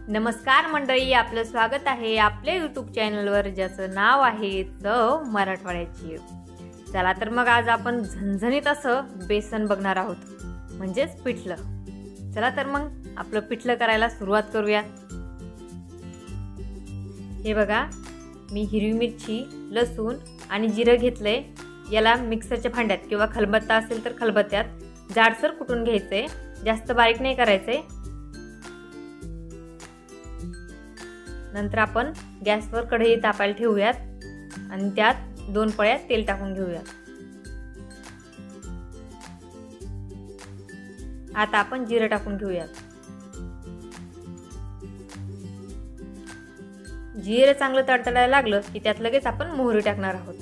नमस्कार मंडळी, आपलं स्वागत आहे आपल्या यूट्यूब चॅनलवर ज्याचं नाव आहे चव मराठवाड्याची। चला तर मग आज आपण झणझणीत असं बेसन बघणार आहोत, म्हणजेच पिठलं। चला तर मग आपलं पिठलं करायला सुरुवात करूया। हे बघा, मी हिरवी मिरची, लसूण आणि जिरं घेतलंय। याला मिक्सरच्या भांड्यात किंवा खलबत्ता असेल तर खलबत्त्यात जाडसर कुटून घ्यायचंय, जास्त बारीक नाही करायचंय। नंतर आपण गॅसवर कढई तापायला ठेवूयात आणि त्यात 2 पळ्या तेल टाकून घेऊयात। आता आपण जिरं टाकून घेऊयात। जिरं चांगलं तडतडायला लागलं की त्यात लगेच आपण मोहरी टाकणार आहोत।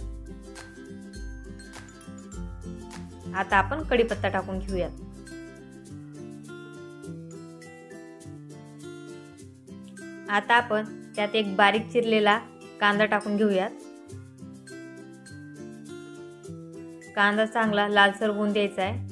आता आपण कढीपत्ता टाकून घेऊयात। आता आपण त्यात एक बारीक चिरलेला कांदा टाकून घेऊयात। कांदा चांगला लालसर होऊन द्यायचा आहे।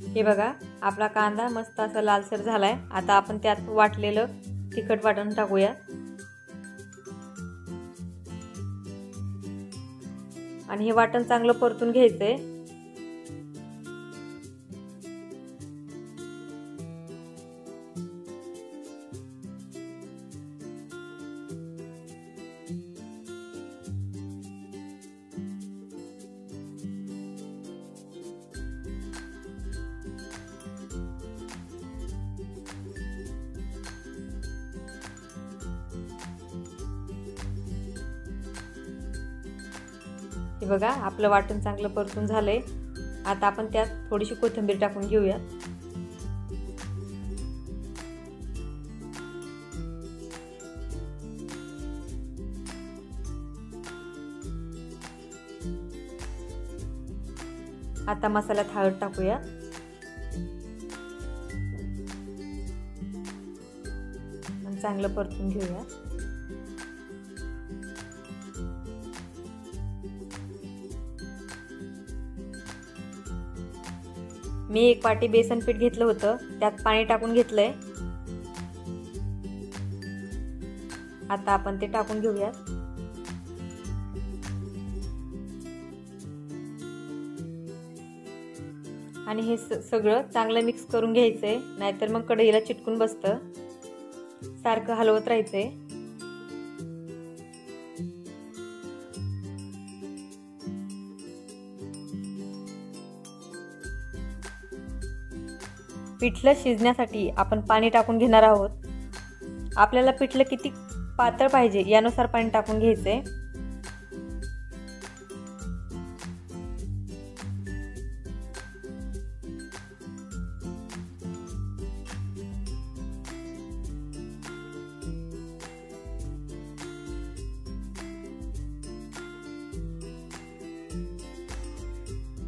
हे बघा, आपला कांदा मस्त असा लालसर झालाय। आता आपण त्यात वाटलेलं तिखट वाटण टाकूया आणि हे वाटण चांगलं परतून घ्यायचंय। हे बघा, आपलं वाटण चांगलं परतून झालंय। आता आपण त्यात थोडीशी कोथिंबीर टाकून घेऊया। आता मसाल्यात हळद टाकूया। चांगलं परतून घेऊया। मी 1 वाटी बेसन पीठ घेतलं होतं, त्यात पाणी टाकून घेतलंय। आता आपण ते टाकून घेऊया आणि हे सगळं चांगलं मिक्स करून घ्यायचंय, नाहीतर मग कढईला चिटकून बसतं। सारखं हलवत राहायचंय। पिठलं शिजण्यासाठी आपण पाणी टाकून घेणार आहोत। आपल्याला पिठलं किती पातळ पाहिजे यानुसार पाणी टाकून घ्यायचंय।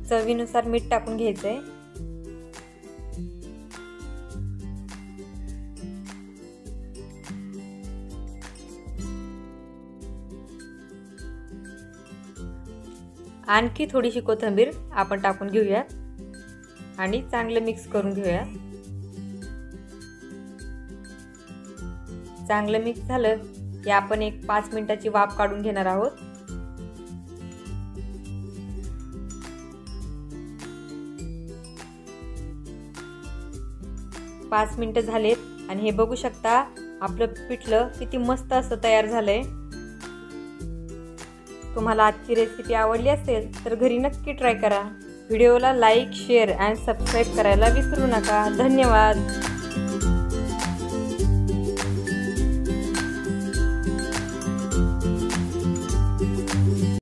चवीनुसार मीठ टाकून घ्यायचंय। आणखी थोडीशी कोथिंबीर आपण टाकून घेऊया आणि चांगलं मिक्स करून घेऊया। चांगलं मिक्स झालं की आपण एक 5 मिनिटाची वाफ काढून घेणार आहोत। पाच मिनिटं झालेत आणि हे बघू शकता, आपलं पिठलं किती मस्त असं तयार झालंय। तुम्हाला आजची रेसिपी आवडली असेल तर घरी नक्की ट्राय करा। व्हिडिओला लाईक, शेअर आणि सबस्क्राईब करायला विसरू नका। धन्यवाद।